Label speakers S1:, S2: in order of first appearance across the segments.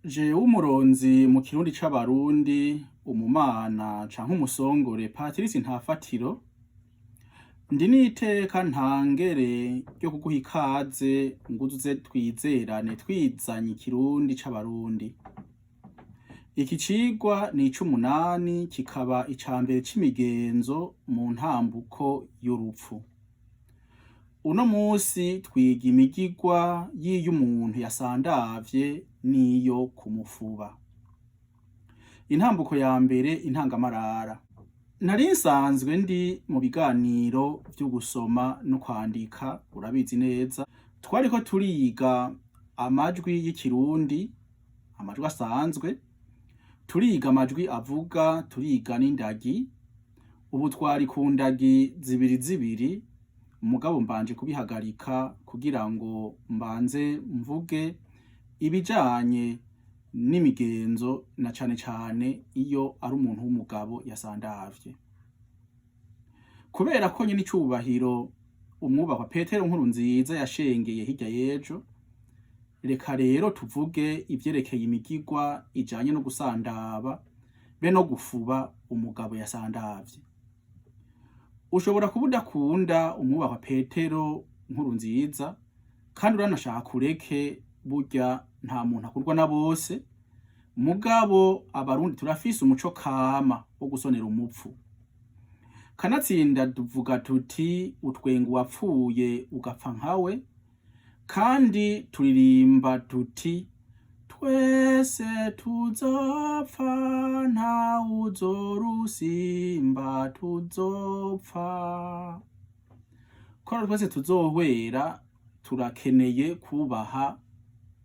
S1: Jewe umuronzi mu kirundi c'abarundi, umumana canke umusongore Patrice Ntafatiro, ndi n'iteka ntangere ryo kuguha ikaze ngo uze twizerane twizanye ikirundi c'abarundi. Iki cigwa ni ic'umunani kikaba ica mbere c'imigenzo mu ntambuko y'urupfu. Uno musi twiga imigigwa y'iyo umuntu yasandavye n'iyo kumufuba. Intambuko ya mbere, intangamarara. Nari nsanzwe ndi mu biganiro vyo gusoma no kwandika, urabizi neza. Twariko turiga amajwi y'ikirundi, amajwi asanzwe, turiga amajwi avuga, turiga n'indagi. Ubu twari ku ndagi zibiri zibiri, mugabo mbanje kubihagarika kugira ngo mbanze mvuge ibijanye n'imigenzo na cane cane iyo ari umuntu w'umugabo yasandavye. Kubera ko nyene icubahiro umwubahwa Petero Nkurunziza yashengeye hirya y'ejo, reka rero tuvuge ivyerekeye imigigwa ijanye no gusandaba be no gufuba umugabo yasandavye. Ushobora kuba udakunda umwubahwa Petero Nkurunziza kandi uranashaka ureke, burya nta muntu akurwa na bose, mugabo abarundi turafise umuco kama wo gusonera umupfu. Kanatsinda tuvuga tuti utwenga uwapfuye ugapfa nkawe, kandi turirimba tuti twese tuzopfa ntawuzorusimba tuzopfa. Kora twese tuzohwera, turakeneye kubaha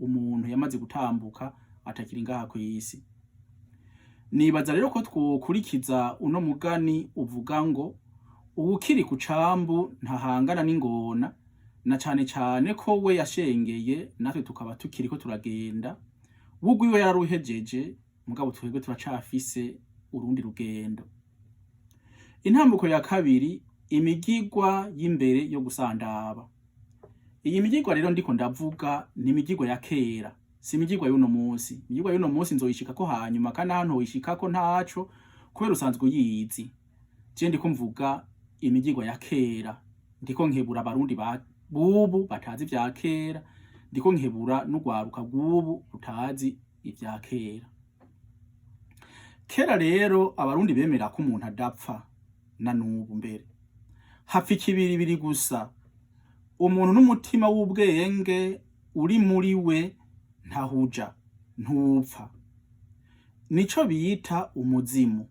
S1: umuntu yamaze gutambuka atakiri ngaha kw'isi. Nibaza rero ko twokurikiza uno mugani uvuga ngo uwukiri ku cambu ntahangana n'ingona, na cane cane ko we yashengeye natwe tukaba tukiriko turagenda. Bugwi we yararuhejeje, mugabo twebwe turacafise urundi rugendo. Intambuko ya kabiri, imigigwa y'imbere yo gusandaba. Iyi migigwa rero ndiko ndavuga ni imigigwa ya kera, si imigigwa y'uno musi. Imigigwa y'uno musi nzoyishikako hanyuma, kandi aho ntoyishikako ntaco kubera usanzwe uyizi. Je ndiko mvuga imigigwa ya kera, ndiko nkebura abarundi bubu batazi ivya kera, ndiko nkebura n'urwaruka rw'ubu rutazi ivya kera. Kera rero abarundi bemera ko umuntu adapfa, na n'ubu mbere. Hapfa ikibiribiri gusa, umuntu n'umutima w'ubwenge uri muri we ntahuja, ntupfa. Nico bita umuzimu.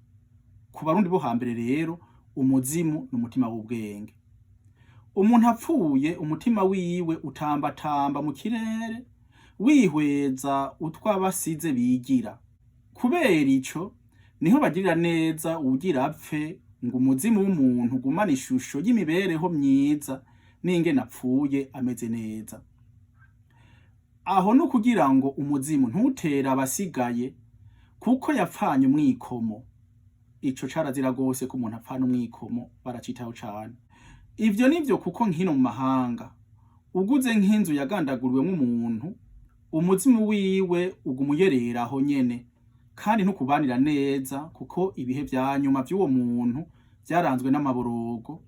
S1: Ku barundi bo hambere rero, umuzimu n'umutima w'ubwenge. Umuntu apfuye, umutima wiwe utambatamba mu kirere, wihweza utwabasize bigira. Kubera ico, niho bagirira neza uwugira apfe ngo umuzimu w'umuntu ugumane ishusho y'imibereho myiza n'ingene apfuye ameze neza. Aho no kugira ngo umuzimu ntutera abasigaye kuko yapfanye umwikomo. Ico carazira gose ko umuntu apfana umwikomo, baracitaho cane. Ivyo nivyo kuko nkino mu mahanga, uguze nk'inzu yagandaguriwemwo umuntu, umuzimu wiwe ugumuyerera aho nyene, kandi ntukubanira neza kuko ibihe vya nyuma vy'uwo muntu vyaranzwe n'amaborogo,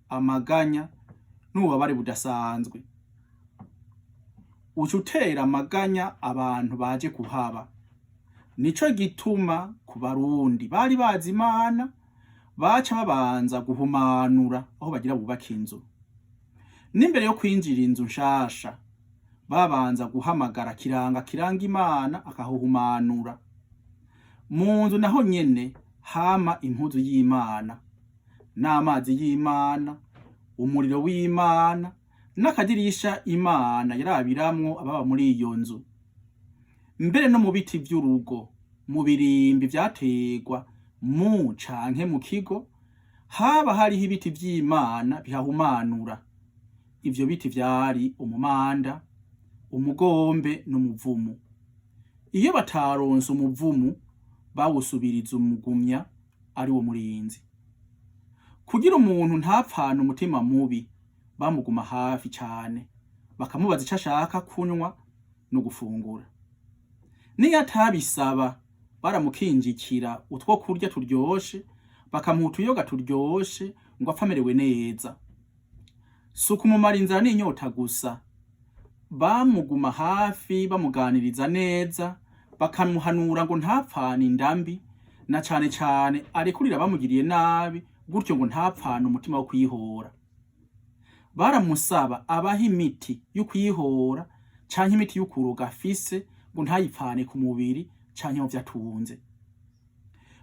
S1: amaganya n'ububabare budasanzwe. Uca utera amaganya abantu baje kuhaba. Nico gituma ku barundi bari bazi Imana, baca babanza guhumanura aho bagira bubaka inzu. N'imbere yo kwinjira inzu nshasha, babanza guhamagara kiranga Imana akahuhumanura. Mu nzu naho nyene hama impuzu y'Imana, n'amazi y'Imana, umuriro w'Imana, n'akadirisha Imana yarabiramwo ababa muri iyo nzu. Mbere no mu biti vy'urugo, mu birimbi vyategwa mu canke mu kigo, haba hariho ibiti vy'Imana bihahumanura. Ivyo biti vyari umumanda, umugombe n'umuvumu. Iyo bataronse umuvumu, bawusubiriza umugumya ari wo murinzi. Kugira umuntu ntapfane umutima mubi, bamuguma hafi cane, bakamubaza ico ashaka kunywa no gufungura. niyo atabisaba baramukinjikira utwo kurya turyoshe, bakamuha utuyoga turyoshe ngo apfe amerewe neza. Si ukumumara inzara n'inyota gusa, bamuguma hafi bamuganiriza neza, bakamuhanura ngo ntapfane indambi, na cane cane arekurira bamugiriye nabi, gutyo ngo ntapfane umutima wo kwihora. Baramusaba abaha imiti yo kwihora canke imiti y'ukuroga afise ngo ntayipfane ku mubiri canke mu vyo atunze.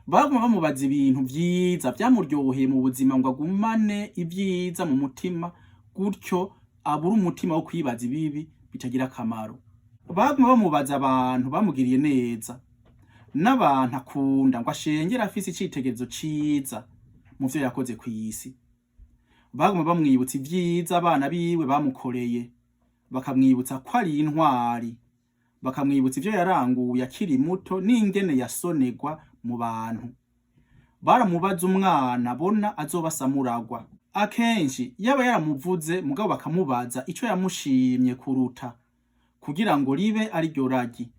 S1: Baguma bamubaza ibintu vyiza vyamuryoheye mu buzima ngo agumane ivyiza mu mutima, gutyo abura umutima wo kwibaza ibibi bitagira akamaro. Baguma bamubaza abantu bamugiriye neza, n'abantu akunda ngo ashengere afise icitegerezo ciza mu vyo yakoze kw'isi. Baguma bamwibutsa ivyiza abana biwe bamukoreye, bakamwibutsa ko ari intwari, bakamwibutsa ivyo yaranguye akiri muto n'ingene yasonerwa mu bantu. Baramubaza umwana bona azoba samuragwa. Akenshi yaba yaramuvuze mugabo bakamubaza ico yamushimye kuruta, kugira ngo ribe ari ryo ragi,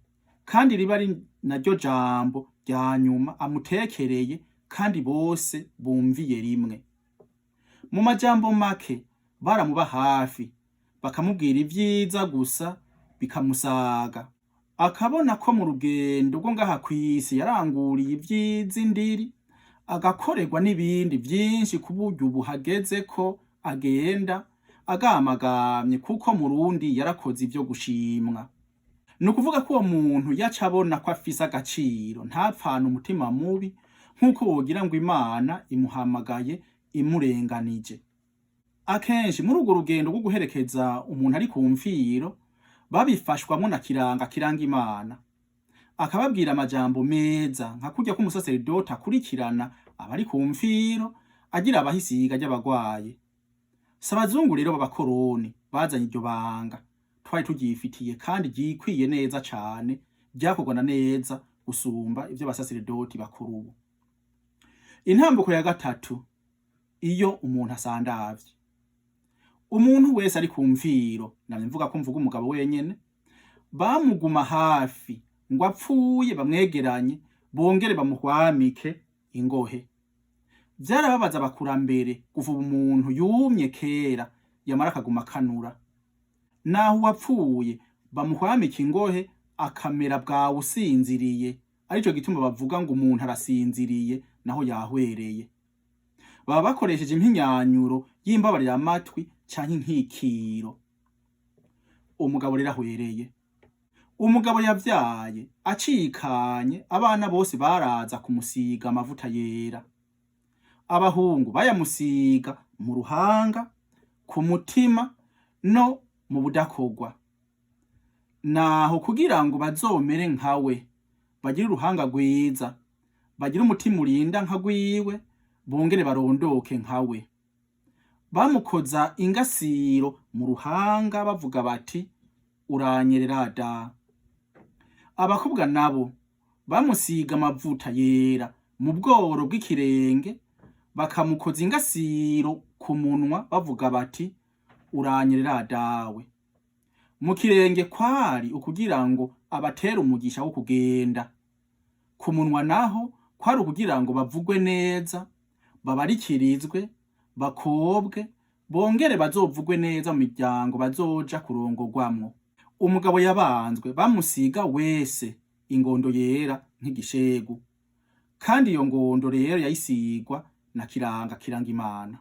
S1: kandi ribe ari naryo jambo rya nyuma amutekereye kandi bose bumviye rimwe. Mu majambo make baramuba hafi, bakamubwira ivyiza gusa bikamusaga. Akabona ko mu rugendo rwo ngaha kw'isi yaranguriye ivyiza indiri, agakorerwa n'ibindi vyinshi ku buryo ubu hageze ko agenda agamagamye, kuko Murundi yarakoze ivyo gushimwa. Ni ukuvuga ko uwo muntu yaca abona ko afise agaciro, ntapfane umutima mubi nk'uko wogira ngo Imana imuhamagaye imurenganije. Akenshi muri urwo rugendo rwo guherekeza umuntu ari ku mfiro, babifashwamwo na kiranga kiranga Imana, akababwira amajambo meza nka kurya ko umusaseredoti akurikirana abari ku mfiro agira abahisiga ry'abagwaye. Si abazungu rero b'abakoroni bazanye iryo banga, twari turyifitiye kandi ryikwiye neza cane, ryakorwa neza gusumba ivyo abasaseredoti bakuru ubu. Intambuko ya gatatu, iyo umuntu asandavye. Umuntu wese ari ku mfiro, namye mvuga ko mvuga umugabo wenyene, bamuguma hafi ngo apfuye bamwegeranye bongere bamuhwamike ingohe. Vyarababaza abakurambere kuvuba umuntu yumye kera yamara akaguma kanura. Naho uwapfuye bamuhwamika ingohe akamera bwawe usinziriye, arico gituma bavuga ngo umuntu arasinziriye naho yahwereye. Baba bakoresheje impinyanyuro y'imbabarira amatwi canke inkikiro. Umugabo rero ahwereye. Umugabo yavyaye acikanye, abana bose baraza kumusiga amavuta yera. Abahungu bayamusiga mu ruhanga, ku mutima no mu budakogwa. Naho kugira ngo bazomere nkawe, bagire uruhanga rwiza, bagire umutima urinda nka gwiwe, bongere barondoke nkawe. Bamukoza ingasiro mu ruhanga bavuga bati uranyerera da. Abakobwa nabo bamusiga amavuta yera mu bworo bw'ikirenge, bakamukoza ingasiro ku munwa bavuga bati uranyerera dawe. Mu kirenge kwari ukugira ngo abatere umugisha wo kugenda, ku munwa naho kwari ukugira ngo bavugwe neza, babarikirizwe, bakobwe, bongere bazovugwe neza mu miryango bazoja kurongorwamwo. Umugabo yabanzwe bamusiga wese ingondo yera nk'igishegu, kandi iyo ngondo rero yayisigwa na kiranga kiranga Imana.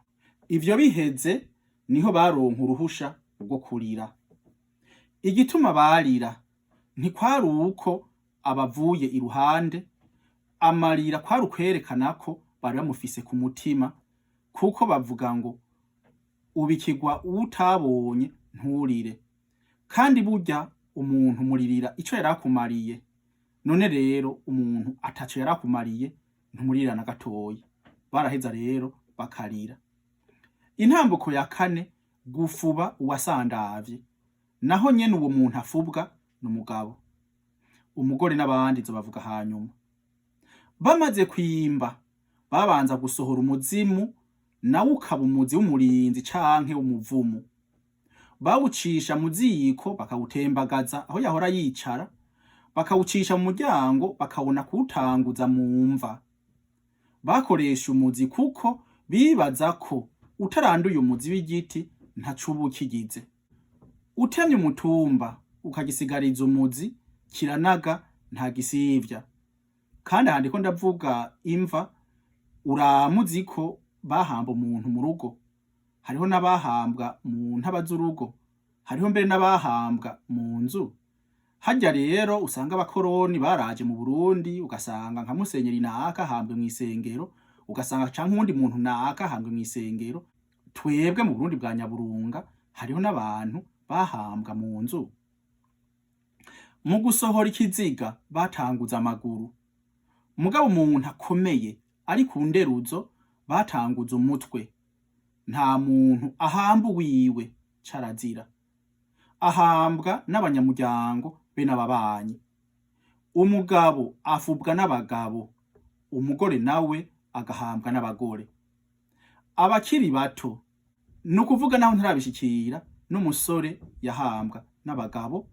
S1: Ivyo biheze niho baronka uruhusha rwo kurira. Igituma barira ntikwari uko abavuye iruhande, amarira kwari ukwerekana ko bari bamufise ku mutima, kuko bavuga ngo ubikirwa utabonye nturire, kandi burya umuntu muririra ico yarakumariye. None rero umuntu ataco yarakumariye ntumurira na gatoyi. Baraheza rero bakarira. Intambuko ya kane, gufuba uwasandavye. Naho nyene uwo muntu afubwa n'umugabo. Umugore n'abandi zo bavuga hanyuma. Bamaze kwimba babanza gusohora umuzimu, nawe ukaba umuzi w'umurinzi canke umuvumu. Bawucisha mu ziko bakawutembagaza aho yahora yicara, bakawucisha mu muryango bakabona kuwutanguza mu mva. Bakoresha umuzi kuko bibaza ko utaranduye umuzi w'igiti ntaco uba ukigize. Utemye umutumba ukagisigariza umuzi kiranaga nta gisivya. Kandi aha ndiko ndavuga imva, uramuzi ko bahamba umuntu mu rugo. Hariho n'abahambwa mu ntaba z'urugo, hariho mbere n'abahambwa mu nzu. Harya rero usanga abakoroni baraje mu Burundi, ugasanga nka Musenyeri naka ahambwe mw'isengero, ugasanga canke uwundi muntu naka ahambwe mw'isengero. Twebwe mu Burundi bwa Nyaburunga hariho n'abantu bahambwa mu nzu. Mu gusohora ikiziga batanguza amaguru. Mugabo umuntu akomeye ari ku nderuzo batanguza umutwe. Nta muntu ahamba wiwe carazira. Ahambwa n'abanyamuryango be n'ababanyi. Umugabo afubwa n'abagabo, umugore nawe agahambwa n'abagore. Abakiri bato, nukuvuga naho ntarabishikira, n'umusore yahambwa n'abagabo,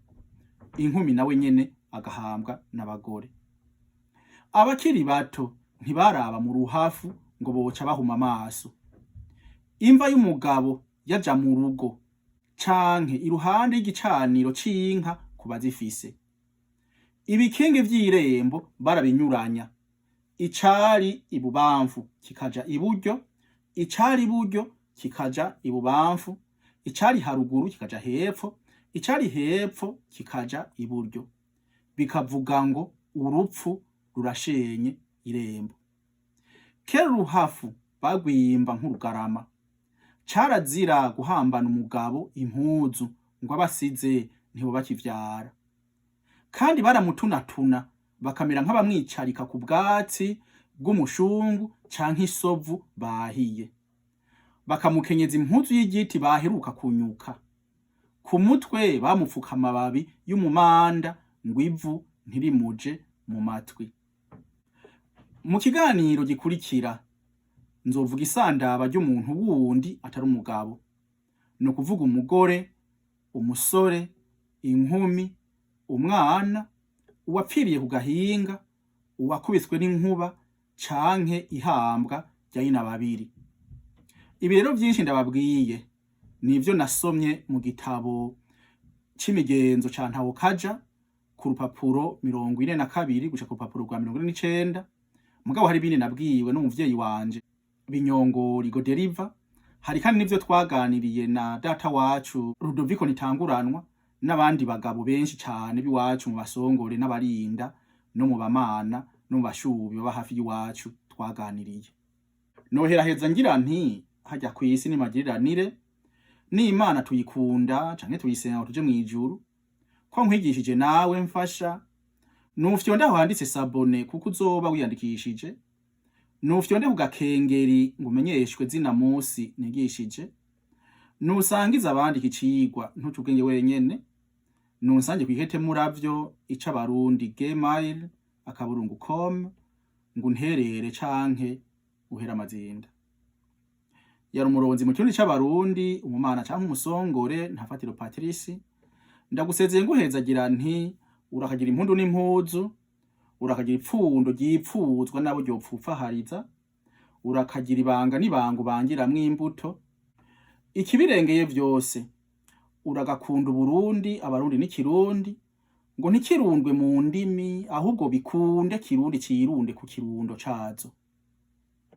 S1: inkumi nawe nyene agahambwa n'abagore. Abakiri bato ntibaraba mu ruhafu ngo boca bahuma amaso. Imva y'umugabo yaja mu rugo canke iruhande y'igicaniro c'inka ku bazifise. Ibikingi vy'irembo barabinyuranya. Icari ibubamfu kikaja iburyo, icari iburyo kikaja ibubamfu, icari haruguru kikaja hepfo, icari hepfo kikaja iburyo. Bikavuga ngo urupfu rurashenye irembo. Kera uruhafu bagwimba nk'urugarama. Carazira guhambana umugabo impuzu ngo abasize ntibo bakivyara. Kandi baramutunatuna bakamera nk'abamwicarika ku bwatsi bw'umushungu canke isovu bahiye. Bakamukenyeza impuzu y'igiti baheruka kunyuka. Ku mutwe bamupfuka amababi y'umumanda ngo ivu ntirimuje mu matwi. Mu kiganiro gikurikira nzovuga isandaba ry'umuntu wundi atari umugabo. No kuvuga umugore, umusore, inkumi, umwana, uwapfiriye ku gahinga, uwakubiswe n'inkuba canke ihambwa rya nyina babiri. Ibi rero vyinshi ndababwiye nivyo nasomye mu gitabo c'imigenzo ca Ntawukaja ku rupapuro 42 gushika ku rupapuro rwa 49. Mugabo hari ibindi nabwiwe n'umuvyeyi wanje Binyongori Goderiva. Hari kandi nivyo twaganiriye na data wacu Rudoviko Ntitanguranwa n'abandi bagabo benshi cane biwacu mu basongore n'abarinda no mu bamana no mu bashubi baba hafi y'iwacu twaganiriye. Noheraheza ngira nti hajya kw'isi ni magiriranire, n'Imana tuyikunda canke tuyisenga ngo tuje mw'ijuru. Ko nkwigishije nawe mfasha, nufyonde aho handitse sabone kuko uzoba wiyandikishije. Nufyonde ku gakengeri ngo umenyeshwe zina musi nigishije. Nusangiza abandi ikicigwa ntutubwenge wenyene. Nunsange kwihete muravyo ica Barundi gmail.com ngo unterere canke uhera amazinda. Yari umuronzi mu kirundi c'Abarundi, umumana canke umusongore Ntafatiro Patrice. Ndagusezeye nguhezagira nti urakagira impundu n'impuzu, urakagira ipfundo ryipfuzwa nabo ryopfupfahariza, urakagira ibanga n'ibanga ubangiramwo imbuto. Ikibirengeye vyose uragakunda Uburundi, Abarundi n'ikirundi, ngo ntikirundwe mu ndimi ahubwo bikunde kirundi cirunde ku kirundo cazo.